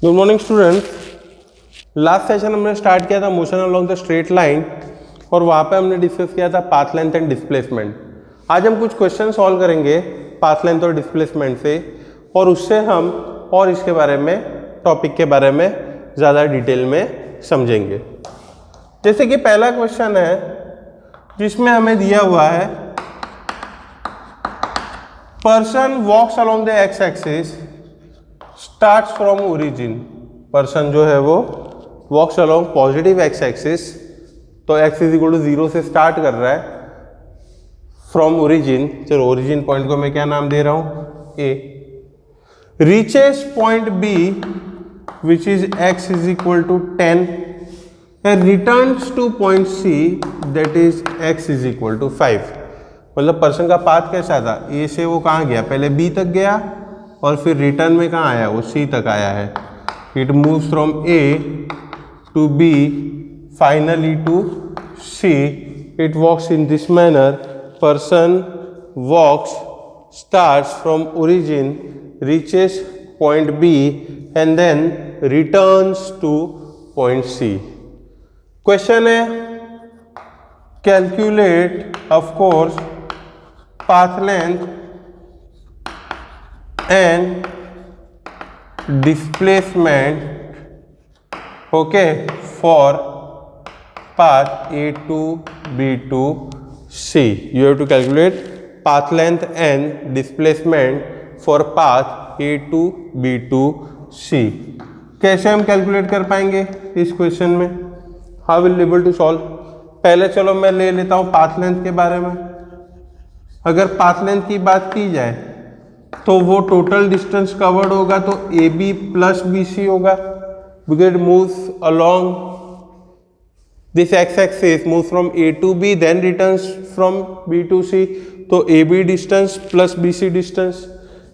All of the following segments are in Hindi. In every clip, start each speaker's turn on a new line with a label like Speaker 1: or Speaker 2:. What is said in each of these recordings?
Speaker 1: Good morning students. Last session हमने स्टार्ट किया था motion along the straight line और वहाँ पे हमने डिस्कस किया था पाथ लेंथ एंड डिस्प्लेसमेंट। आज हम कुछ क्वेश्चन सॉल्व करेंगे पाथ लेंथ और डिस्प्लेसमेंट से, और उससे हम और इसके बारे में, टॉपिक के बारे में ज़्यादा डिटेल में समझेंगे। जैसे कि पहला क्वेश्चन है जिसमें हमें दिया हुआ है person walks along the x axis starts from origin. Person जो है वो walks along positive x axis, तो एक्स इज इक्वल टू 0 से स्टार्ट कर रहा है फ्रॉम ओरिजिन। चलो ओरिजिन पॉइंट को मैं क्या नाम दे रहा हूं, A. Reaches point B which is x is equal to 10 and returns to point C that is x is equal to 5। मतलब पर्सन का पाथ कैसा था, ए से वो कहाँ गया, पहले बी तक गया और फिर रिटर्न में कहाँ आया, वो सी तक आया है। It moves from A to B finally to C. It walks in this manner. Person walks starts from origin, reaches point B and then returns to point C. Question है calculate of course path length and displacement, okay, for path A to B to C. You have to calculate path length and displacement for path A to B to C. कैसे हम कैलकुलेट कर पाएंगे इस क्वेश्चन में, how will able to solve. पहले चलो मैं ले लेता हूँ पाथ लेंथ के बारे में। अगर पाथ लेंथ की बात की जाए तो वो टोटल डिस्टेंस कवर्ड होगा तो A B plus B C होगा, because it moves along this x-axis, moves from A to B then returns from B to C. तो AB distance plus BC distance,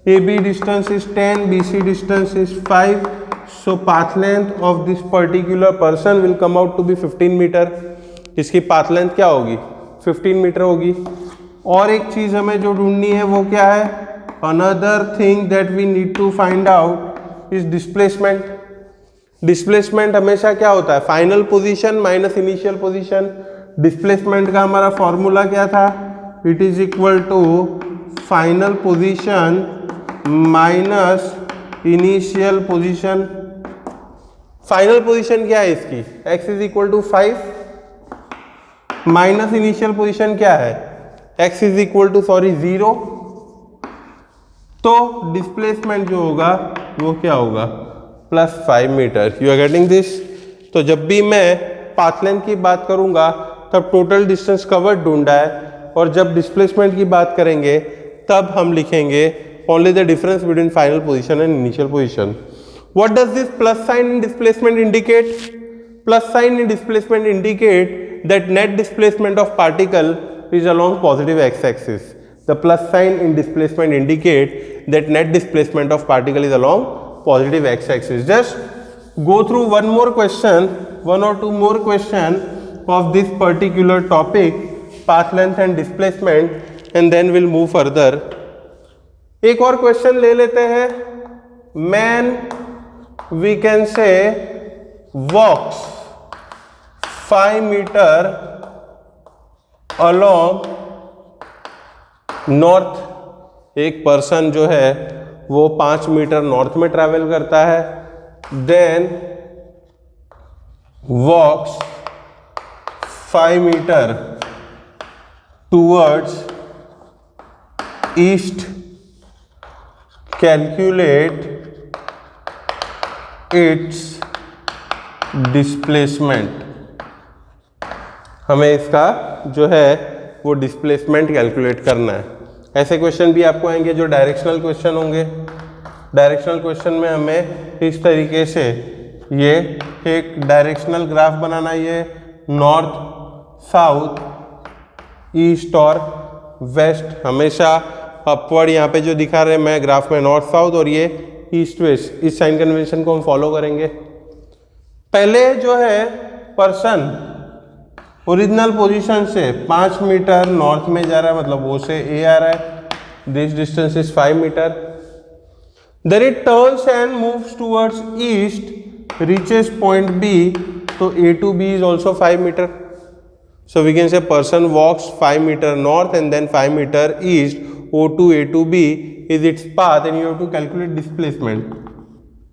Speaker 1: AB distance is 10, BC distance is 5. So path length of this particular person will come out to be 15 meter. इसकी path length क्या होगी, 15 मीटर होगी। और एक चीज़ हमें जो ढूंढनी है वो क्या है, another thing that we need to find out is displacement. Displacement हमेशा क्या होता है, final position minus initial position. Displacement का हमारा फॉर्मूला क्या था, it is equal to final position minus initial position. Final position क्या है इसकी, x is equal to 5 minus initial position क्या है, x इज इक्वल टू 0। तो डिस्प्लेसमेंट जो होगा वो क्या होगा, +5 मीटर। You are getting this. तो जब भी मैं पाथ लेंथ की बात करूंगा तब टोटल डिस्टेंस कवर्ड ढूंढा है, और जब डिस्प्लेसमेंट की बात करेंगे तब हम लिखेंगे only the difference between final position and initial position. What does this plus sign in displacement indicate, plus sign in displacement indicate that net displacement of particle is along positive x axis. The plus sign in displacement indicate that net displacement of particle is along positive x-axis. Just go through one more question, one or two more question of this particular topic, path length and displacement, and then we'll move further. एक और क्वेश्चन ले लेते हैं। Man, we can say walks 5 meter along north। एक पर्सन जो है वो 5 मीटर नॉर्थ में ट्रैवल करता है, then walks 5 metre towards east. Calculate its displacement. हमें इसका जो है वो डिस्प्लेसमेंट कैलकुलेट करना है। ऐसे क्वेश्चन भी आपको आएंगे जो डायरेक्शनल क्वेश्चन होंगे। डायरेक्शनल क्वेश्चन में हमें इस तरीके से ये एक डायरेक्शनल ग्राफ बनाना, ये नॉर्थ साउथ ईस्ट और वेस्ट, हमेशा अपवर्ड यहाँ पे जो दिखा रहे हैं मैं ग्राफ में नॉर्थ साउथ, और ये ईस्ट वेस्ट। इस साइन कन्वेंशन को हम फॉलो करेंगे। पहले जो है पर्सन ओरिजिनल पोजीशन से 5 मीटर नॉर्थ में जा रहा है, मतलब वो से ए आ रहा है, this distance is 5 metre. Then it turns and moves towards east, reaches point B. So A to B is also 5 meter. So we can say person walks 5 meter north and then 5 meter east. O to A to B is its path and you have to calculate displacement.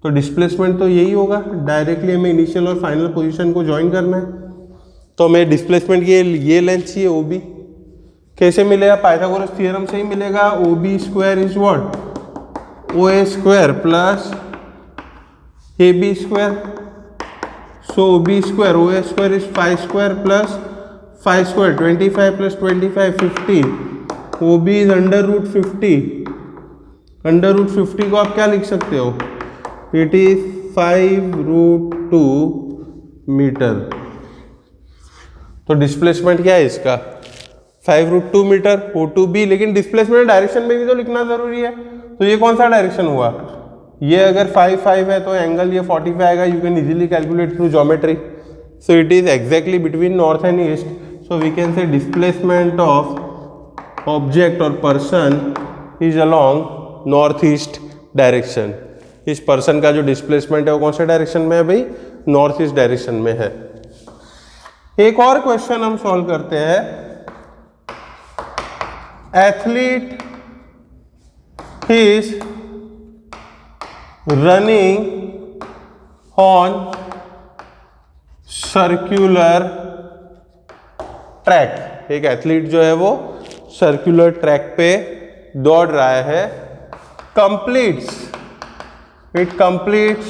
Speaker 1: तो डिस्प्लेसमेंट तो यही होगा, डायरेक्टली हमें इनिशियल और फाइनल पोजीशन को ज्वाइन करना है. तो हमें डिस्प्लेसमेंट की ये लेंथ चाहिए ओ बी. कैसे मिलेगा? पाइथागोरस थ्योरम से ही मिलेगा. O B square is what? O A square plus A B square. So O B square O A square is 5 square plus 5 square 25 प्लस 25 50. O B is under root 50. Under root 50 को आप क्या लिख सकते हो? It is 5√2 metre. तो डिस्प्लेसमेंट क्या है इसका? 5√2 मीटर ओ टू बी. लेकिन डिस्प्लेसमेंट डायरेक्शन में भी तो लिखना जरूरी है. तो ये कौन सा डायरेक्शन हुआ? ये अगर 5 है तो एंगल ये 45 आएगा. You can easily calculate through geometry. So it is exactly between north and east. So we can say displacement of object और person is along north east direction. इस पर्सन का जो डिस्प्लेसमेंट है वो कौन से डायरेक्शन में है भाई? नॉर्थ ईस्ट डायरेक्शन में है. एक और क्वेश्चन हम सॉल्व करते हैं. Athlete is running on circular track. एक एथलीट जो है वो सर्कुलर ट्रैक पे दौड़ रहा है. It completes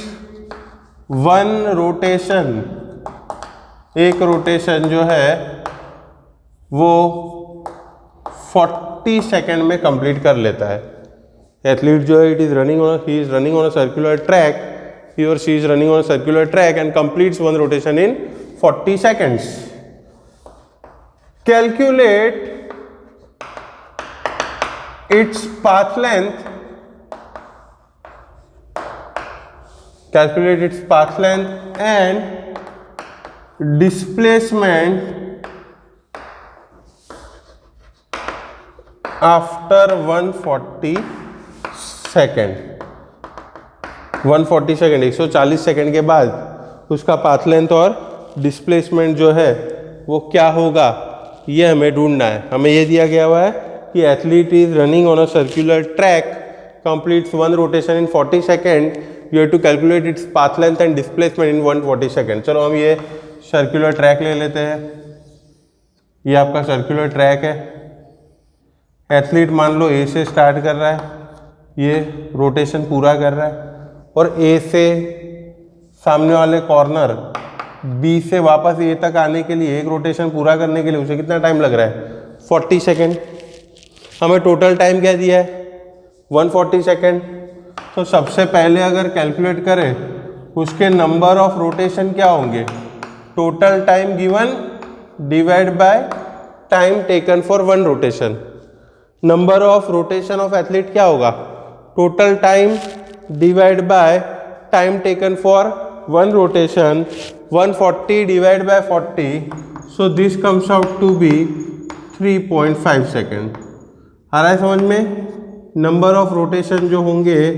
Speaker 1: 1 rotation. एक रोटेशन जो है वो 40 सेकेंड में कंप्लीट कर लेता है. एथलीट जो है he is running on a circular track. He और she is running on a circular track and completes 1 rotation in 40 seconds. Calculate its path length. Calculate its path length and displacement after 140 second. 140 second 140 second के बाद उसका पाथ लेंथ और डिस्प्लेसमेंट जो है वो क्या होगा, ये हमें ढूंढना है. हमें ये दिया गया हुआ है कि athlete is running on a circular track, completes 1 rotation in 40 second. You have to calculate its path length and displacement in 140 second. चलो हम ये सर्कुलर ट्रैक ले लेते हैं. ये आपका सर्कुलर ट्रैक है. एथलीट मान लो ए से स्टार्ट कर रहा है, ये रोटेशन पूरा कर रहा है और ए से सामने वाले कॉर्नर बी से वापस ए तक आने के लिए एक रोटेशन पूरा करने के लिए उसे कितना टाइम लग रहा है? 40 सेकेंड. हमें टोटल टाइम क्या दिया है? 140 सेकेंड. तो सबसे पहले अगर कैलकुलेट करें उसके नंबर ऑफ रोटेशन क्या होंगे? Total time given divide by time taken for 1 rotation. Number of rotation of athlete क्या होगा? Total time divide by time taken for 1 rotation. 140 divide by 40. So this comes out to be 3.5 second. आ रहा है समझ में? नंबर ऑफ रोटेशन जो होंगे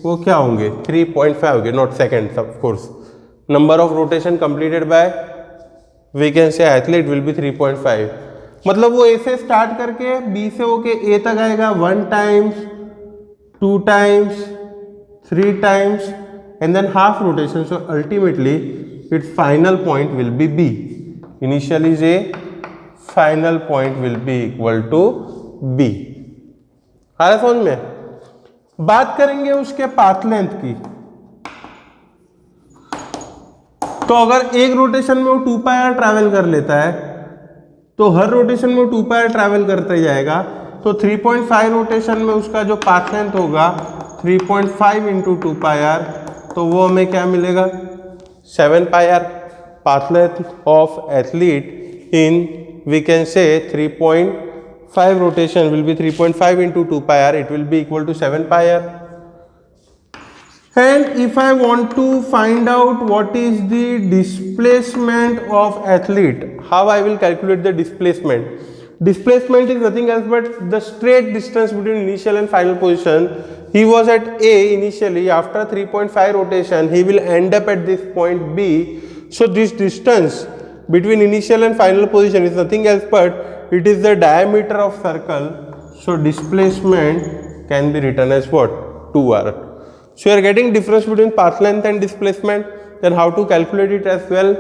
Speaker 1: वो क्या होंगे? 3.5 होंगे, not seconds of course. Number of rotation completed by we can say athlete will be 3.5. मतलब वो ए से स्टार्ट करके बी से होके ए तक आएगा 1 times, 2 times, 3 times and then half rotation. So ultimately its final point will be B. Initial is A, final point will be equal to B. आ रहा समझ में? बात करेंगे उसके पाथ लेंथ की. तो अगर एक रोटेशन में वो 2πr ट्रैवल कर लेता है तो हर रोटेशन में 2πr ट्रैवल करते जाएगा. तो 3.5 रोटेशन में उसका जो पाथ लेंथ होगा 3.5 इंटू 2πr, तो वो हमें क्या मिलेगा? 7πr. Path length of athlete in we can say 3.5 rotation will be 3.5 into 2πr. It will be equal to 7πr. And if I want to find out what is the displacement of athlete, how I will calculate the displacement? Displacement is nothing else but the straight distance between initial and final position he was at A initially. After 3.5 rotation, he will end up at this point B. So this distance between initial and final position is nothing else but it is the diameter of circle. So displacement can be written as what? 2r. So you are getting difference between path length and displacement. Then how to calculate it as well?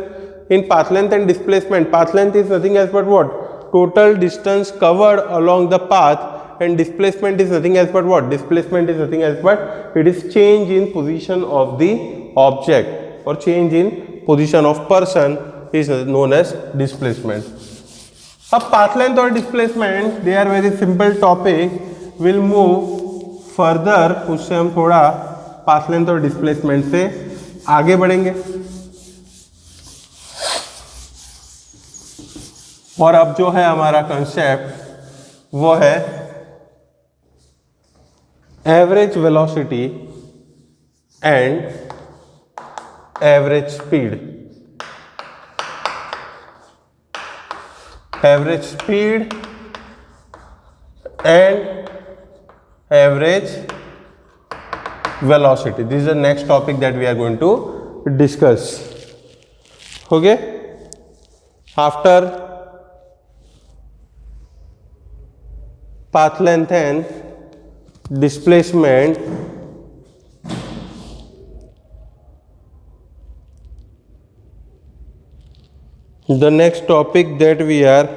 Speaker 1: In path length and displacement, path length is nothing else but what? Total distance covered along the path, and displacement is nothing else but what? Displacement is nothing else but it is change in position of the object or change in position of person is known as displacement. अब path length और displacement they are very simple topic. We'll move further. उससे हम थोड़ा path length और displacement से आगे बढ़ेंगे. और अब जो है हमारा कंसेप्ट वो है average velocity and average speed. Average speed and average velocity. This is the next topic that we are going to discuss. Okay, after path length and displacement, the next topic that we are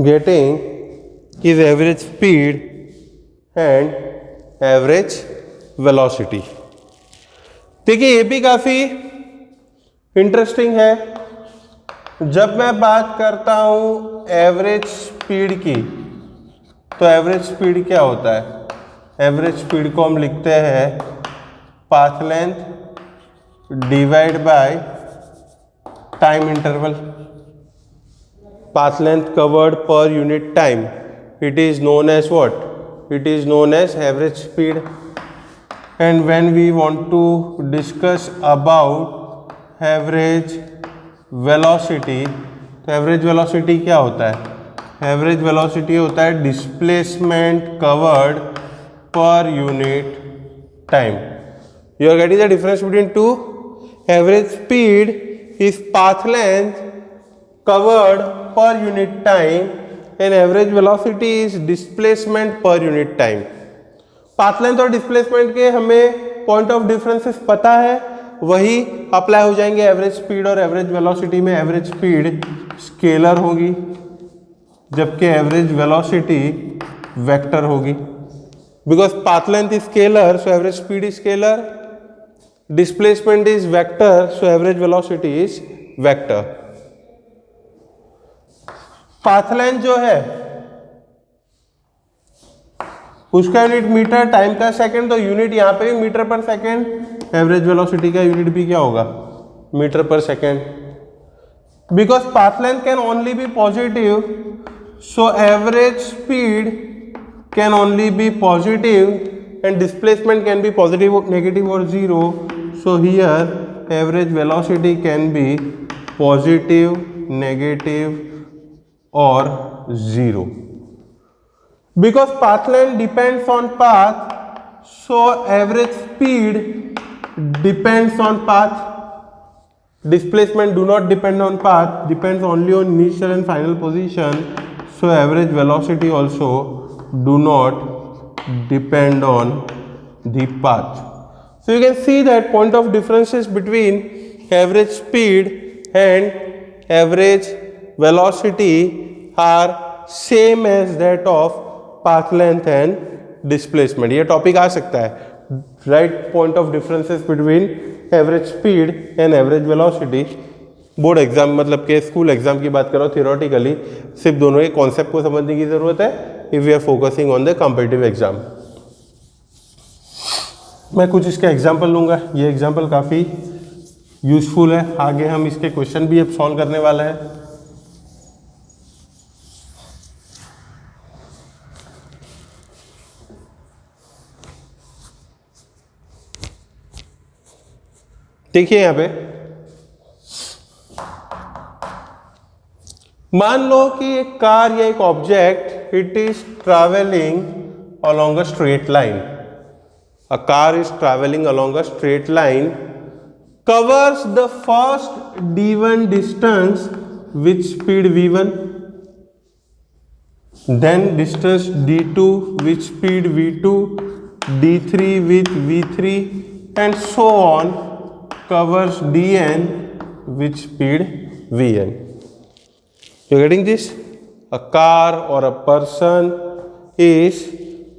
Speaker 1: getting is average speed and average velocity. देखिए ये भी काफ़ी इंटरेस्टिंग है. जब मैं बात करता हूँ एवरेज स्पीड की, तो एवरेज स्पीड क्या होता है? एवरेज स्पीड को हम लिखते हैं path length divide by time interval. Path length covered per unit time. It is known as what? It is known as average speed. And when we want to discuss about average velocity, तो average velocity क्या होता है? Average velocity होता है displacement covered per unit time. You are getting the difference between two? Average speed is path length covered per unit time and average velocity is displacement per unit time. Path length और डिस्प्लेसमेंट के हमें पॉइंट ऑफ डिफरेंसेस पता है, वही अप्लाई हो जाएंगे एवरेज स्पीड और एवरेज वेलोसिटी में. एवरेज स्पीड स्केलर होगी जबकि एवरेज वेलोसिटी वेक्टर होगी. Because path length is scalar so average speed is scalar, displacement is vector so average velocity is vector. Path length जो है उसका यूनिट मीटर, टाइम का सेकंड, तो यूनिट यहाँ पे भी मीटर पर सेकंड. एवरेज वेलोसिटी का यूनिट भी क्या होगा? मीटर पर second. Because path length can only be positive so average speed can only be positive and displacement can be positive, negative और zero. So here average velocity can be positive, negative or 0. Because path length depends on path, so average speed depends on path. Displacement do not depend on path, depends only on initial and final position. So average velocity also do not depend on the path. So you can see that point of differences between average speed and average velocity are same as that of path length and displacement. ये टॉपिक आ सकता है. Right point of differences between average speed and average velocity. Board exam मतलब के स्कूल एग्जाम की बात करो थियोरेटिकली सिर्फ दोनों के कॉन्सेप्ट को समझने की जरूरत है if we are focusing on the competitive exam. मैं कुछ इसका एग्जाम्पल लूँगा. ये एग्जाम्पल काफ़ी यूजफुल है. आगे हम इसके क्वेश्चन भी अब सॉल्व करने वाले हैं. देखिए यहाँ पे मान लो कि एक कार या एक object it is travelling along a straight line. A car is traveling along a straight line, covers the first d1 distance with speed v1, then distance d2 with speed v2, d3 with v3, and so on, covers dn with speed vn. You getting this? A car or a person is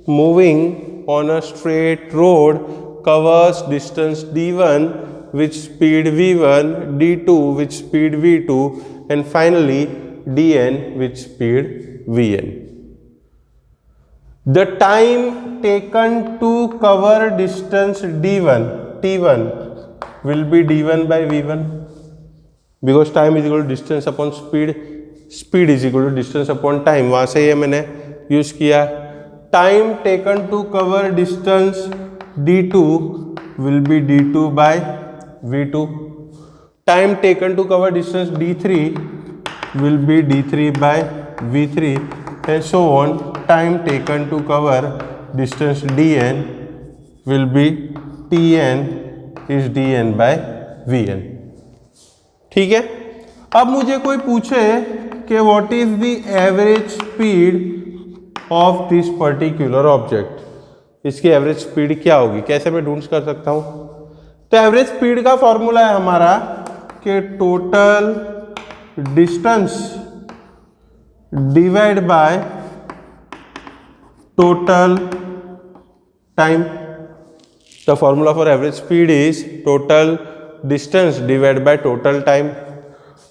Speaker 1: moving on a straight road, covers distance d1 with speed v1, d2 with speed v2, and finally dn with speed vn. The time taken to cover distance d1 t1 will be d1 by v1, because time is equal to distance upon speed, speed is equal to distance upon time. वहाँ से ये मैंने यूज किया. Time taken to cover distance d2 will be d2 by v2. Time taken to cover distance d3 will be d3 by v3, and so on. Time taken to cover distance dn will be tn is dn by vn. ठीक है. अब मुझे कोई पूछे कि what is the average speed of this particular object, इसकी एवरेज स्पीड क्या होगी, कैसे मैं ढूंढ कर सकता हूं? तो एवरेज स्पीड का फॉर्मूला है हमारा कि total distance divide by total time. The formula for average speed is total distance divide by total time.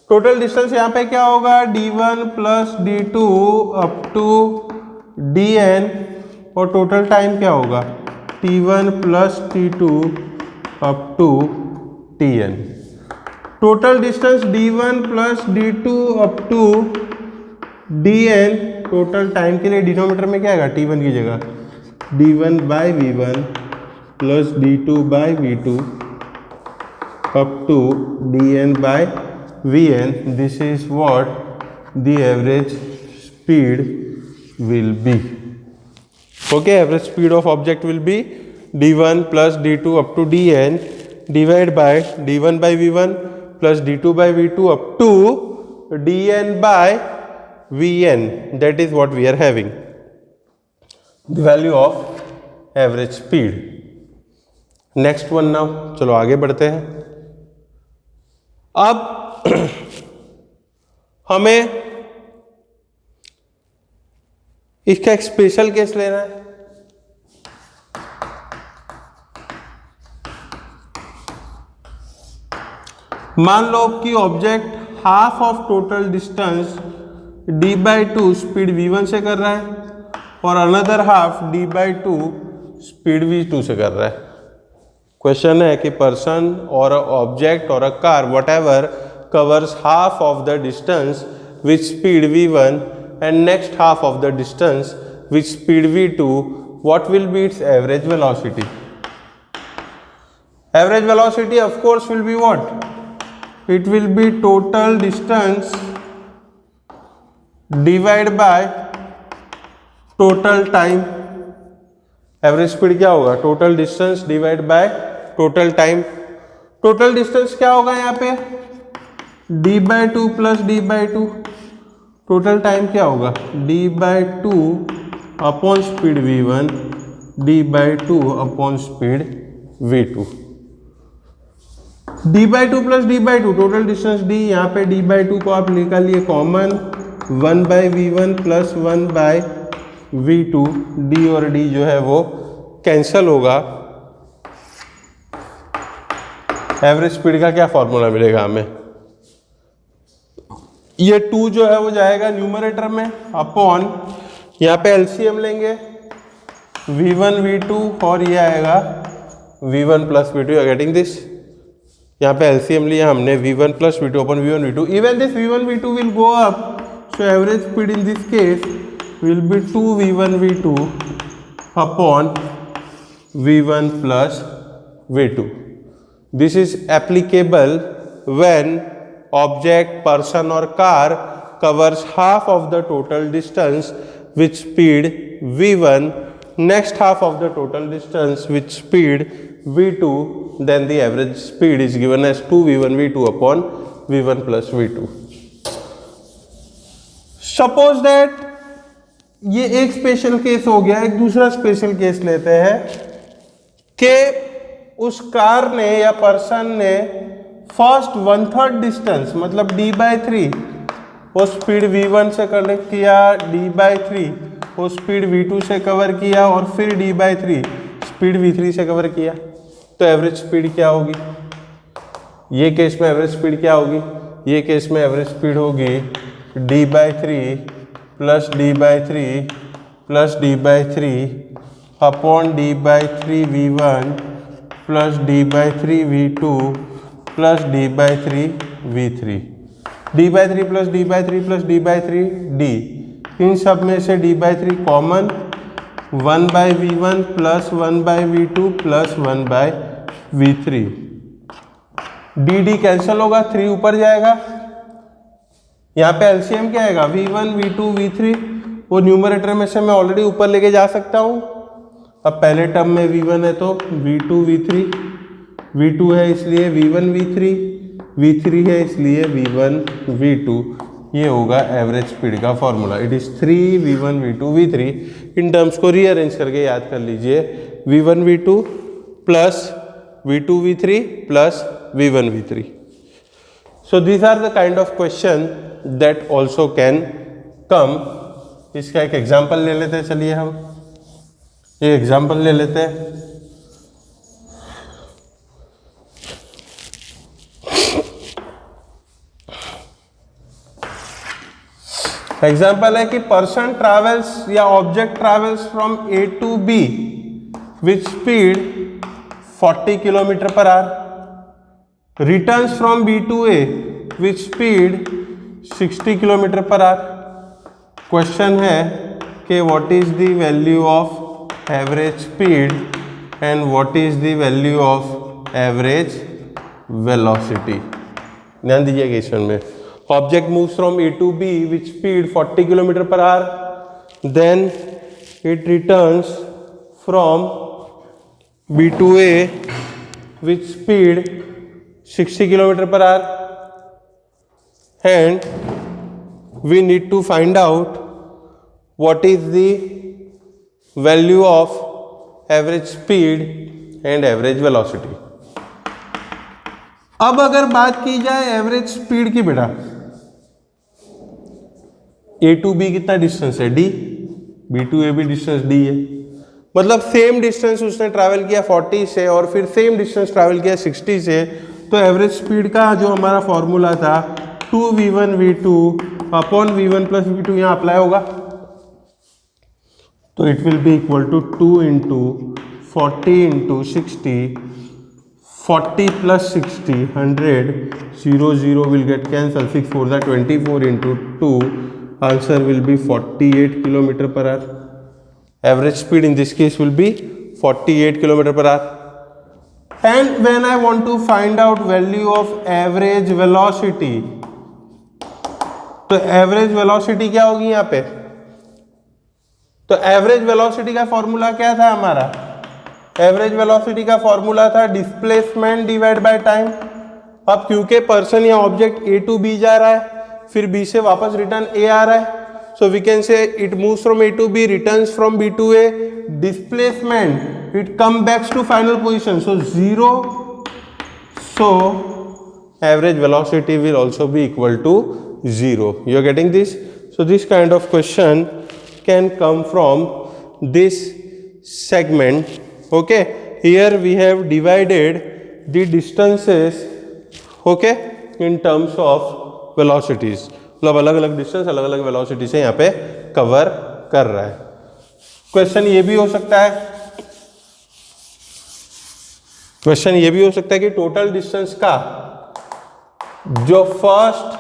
Speaker 1: Total distance यहाँ पे क्या होगा, d1 plus d2 up to dn, और टोटल टाइम क्या होगा, t1 plus t2 up to tn. Total distance d1 plus d2 up to dn, total time के लिए डिनोमिनेटर में क्या आएगा, t1 की जगह d1 by v1 plus d2 by v2 up to dn by vn. This is what the average speed will be. Okay, average speed of object will be d1 plus d2 up to dn divided by d1 by v1 plus d2 by v2 up to dn by vn. That is what we are having, the value of average speed. Next one now. चलो आगे बढ़ते हैं. अब हमें इसका एक स्पेशल केस लेना है. मान लो कि object half of total distance d by two speed v1 से कर रहा है और another half d by two speed v2 से कर रहा है. क्वेश्चन है कि पर्सन और ऑब्जेक्ट और a car what ever covers half of the distance with speed v1 and next half of the distance with speed v2, what will be its average velocity? Average velocity of course will be what? It will be total distance divided by total time. Average speed क्या होगा? Total distance divided by total time. Total distance क्या होगा यहाँ पे? d by two plus D by two. Total time क्या होगा? d by two upon speed v1, d by two upon speed v2. d by two plus D by two, total distance d, यहाँ पे d बाई टू को आप निकालिए common, 1 by v1 plus 1 by v2, d और d जो है वो कैंसल होगा. एवरेज स्पीड का क्या फॉर्मूला मिलेगा हमें? ये 2 जो है वो जाएगा न्यूमरेटर में अपॉन, यहाँ पे एलसीएम लेंगे v1 v2 और ये आएगा v1 plus v2. You getting this? यहाँ पे एलसीएम लिया हमने v1 plus v2 upon v1 v2. Even this v1 v2 will go up, so average speed in this case will be 2 v1 v2 upon v1 plus v2. This is applicable when object, person or car covers half of the total distance with speed v1, next half of the total distance with speed v2, then the average speed is given as 2v1 v2 upon v1 plus v2. Suppose that ये एक स्पेशल केस हो गया, एक दूसरा स्पेशल केस लेते हैं कि उस कार ने या पर्सन ने फर्स्ट 1/3 डिस्टेंस मतलब d/3 वो स्पीड v1 से कनेक्ट किया, d/3 वो स्पीड v2 से कवर किया और फिर d/3 स्पीड v3 से कवर किया। तो एवरेज स्पीड क्या होगी? ये केस में एवरेज स्पीड क्या होगी? ये केस में एवरेज स्पीड होगी d/3 plus d/3 plus d/3 upon d/3 v1 plus d/3 v2 plus d/3 v3, d/3 plus d/3 plus d/3 d, इन सब में से d/3 common, 1/v1 plus 1/v2 plus 1/v3, dd cancel होगा, 3 ऊपर जाएगा, यहाँ पे एलसीएम क्या आएगा? v1 v2 v3, वो न्यूमरेटर में से मैं ऑलरेडी ऊपर लेके जा सकता हूँ। अब पहले टर्म में v1 है तो v2 v3, v2 है इसलिए v1 v3, v3 है इसलिए v1 v2, ये होगा एवरेज स्पीड का formula. It is 3 v1 v2 v3। In terms को रीअरेंज करके याद कर लीजिए, v1 v2 plus v2 v3 plus v1 v3। So these are the kind of question that also can come. इसका एक एग्जाम्पल ले लेते हैं, चलिए हम ये एग्जाम्पल ले लेते हैं। एग्जाम्पल है कि पर्सन ट्रैवल्स या object travels from A to B with speed 40 kilometre per hour, returns from B to A with speed 60 kilometre per hour. Question है कि what is the value of average speed and what is the value of average velocity. ध्यान दीजिए क्वेश्चन में, object moves from A to B with speed 40 km per hour, then it returns from B to A with speed 60 km per hour, and we need to find out what is the value of average speed and average velocity. अब अगर बात की जाए एवरेज स्पीड की बेटा, ए टू बी कितना डिस्टेंस है? डी, बी टू ए भी डिस्टेंस डी है, मतलब सेम डिस्टेंस उसने ट्रैवल किया 40 से और फिर सेम डिस्टेंस ट्रैवल किया 60 से। तो एवरेज स्पीड का जो हमारा फॉर्मूला था 2v1 v2 upon v1 plus v2 यहाँ अप्लाई होगा, तो it will be equal to 2 into 40 into 60, 40 plus 60 100, 0 0 will get cancelled, 6 4 that 24 into 2, answer will be 48 km per hour. Average speed in this case will be 48 km per hour. And when I want to find out value of average velocity, तो एवरेज वेलोसिटी क्या होगी यहाँ पे? तो एवरेज वेलोसिटी का फॉर्मूला क्या था हमारा? एवरेज वेलोसिटी का फॉर्मूला था डिस्प्लेसमेंट डिवाइड बाय टाइम। अब क्योंकि पर्सन या ऑब्जेक्ट ए टू बी जा रहा है, फिर बी से वापस रिटर्न ए आ रहा है, so we can say it moves from A to B, returns from B to A, displacement it come backs to final position, so 0, so average velocity will also be equal to 0. You are getting this? So this kind of question can come from this segment. Okay, here we have divided the distances, okay, in terms of velocities. मतलब अलग अलग डिस्टेंस अलग अलग वेलोसिटी से यहाँ पे कवर कर रहा है। क्वेश्चन ये भी हो सकता है, क्वेश्चन ये भी हो सकता है कि टोटल डिस्टेंस का जो फर्स्ट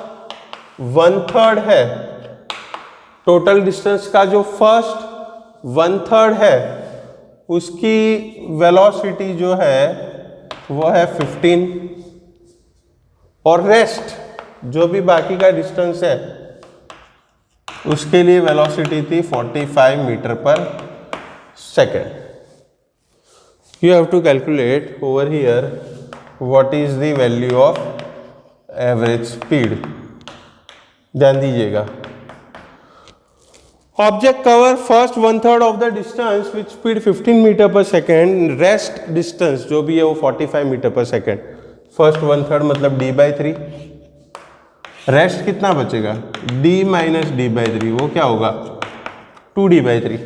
Speaker 1: 1/3 है, टोटल डिस्टेंस का जो फर्स्ट 1/3 है उसकी वेलोसिटी जो है वो है 15, और रेस्ट जो भी बाकी का डिस्टेंस है उसके लिए वेलोसिटी थी 45 मीटर पर second. You have to calculate over here what is the value of average speed. ध्यान दीजिएगा. Object cover first 1/3 of the distance with speed 15 metre पर सेकेंड. रेस्ट डिस्टेंस जो भी है वो 45 मीटर पर सेकेंड. फर्स्ट 1/3 मतलब d/3. रेस्ट कितना बचेगा? d minus d/3. वो क्या होगा? 2d/3.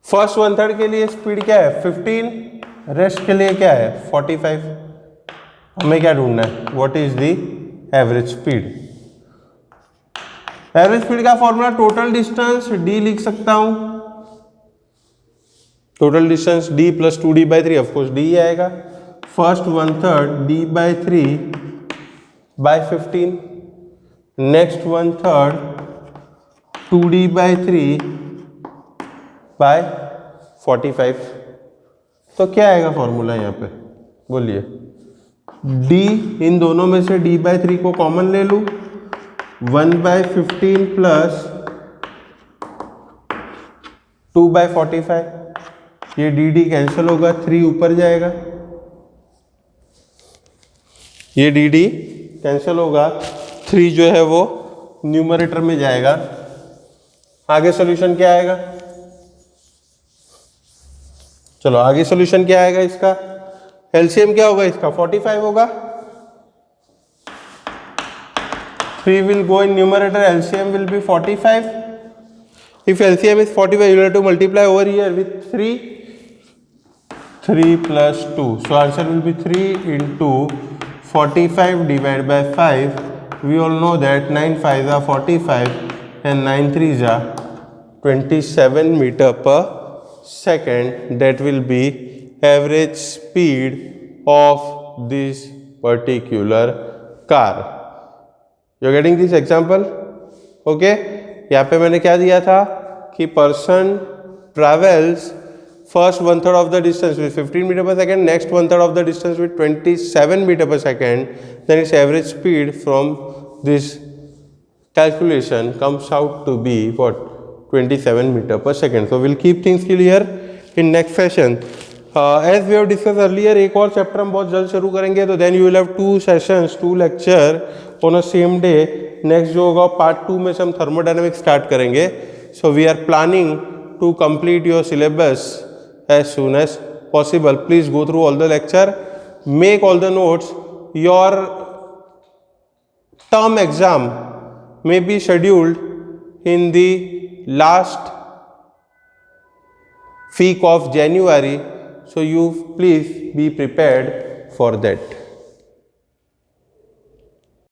Speaker 1: फर्स्ट 1/3 के लिए स्पीड क्या है? 15. रेस्ट के लिए क्या है? 45. हमें क्या ढूंढना है? What is the average speed? Average speed का फॉर्मूला टोटल डिस्टेंस d लिख सकता हूं. Total distance d plus 2d/3. Of course d ही आएगा. First 1/3 d/3 by 15. Next 1/3 2d/3 by 45. तो क्या आएगा फॉर्मूला यहाँ पे? बोलिए. d इन दोनों में से d/3 को कॉमन ले लूँ. 1/15 प्लस 2/45. ये dd कैंसिल होगा. 3 ऊपर जाएगा. ये dd कैंसिल होगा. 3 जो है वो न्यूमरेटर में जाएगा. आगे सॉल्यूशन क्या आएगा? चलो आगे सॉल्यूशन क्या आएगा इसका? एलसीएम क्या होगा इसका? 45 होगा. 3 will go in numerator. LCM will be 45. If LCM is 45, you have to multiply over here with 3. 3 plus 2. So answer will be 3 into 45 divided by 5. We all know that 9 5s are 45 and 9 3s are 27 meter per second. That will be average speed of this particular car. You are getting this example? Okay? यहाँ पे मैंने क्या दिया था कि person travels first 1/3 of the distance with 15 meter per second, next 1/3 of the distance with 27 meter per second. Then its average speed from this calculation comes out to be what? 27 meter per second. So we'll keep things clear in next session. As we have discussed earlier, एक और चैप्टर हम बहुत जल्द शुरू करेंगे. तो then you will have 2 sessions, 2 lecture on a same day. Next जो होगा पार्ट 2 में से हम थर्मोडायनेमिक्स स्टार्ट करेंगे. So we are planning to complete your syllabus as soon as possible. Please go through all the lecture, make all the notes. Your term exam may be scheduled in the last week of January, so you please be prepared for that.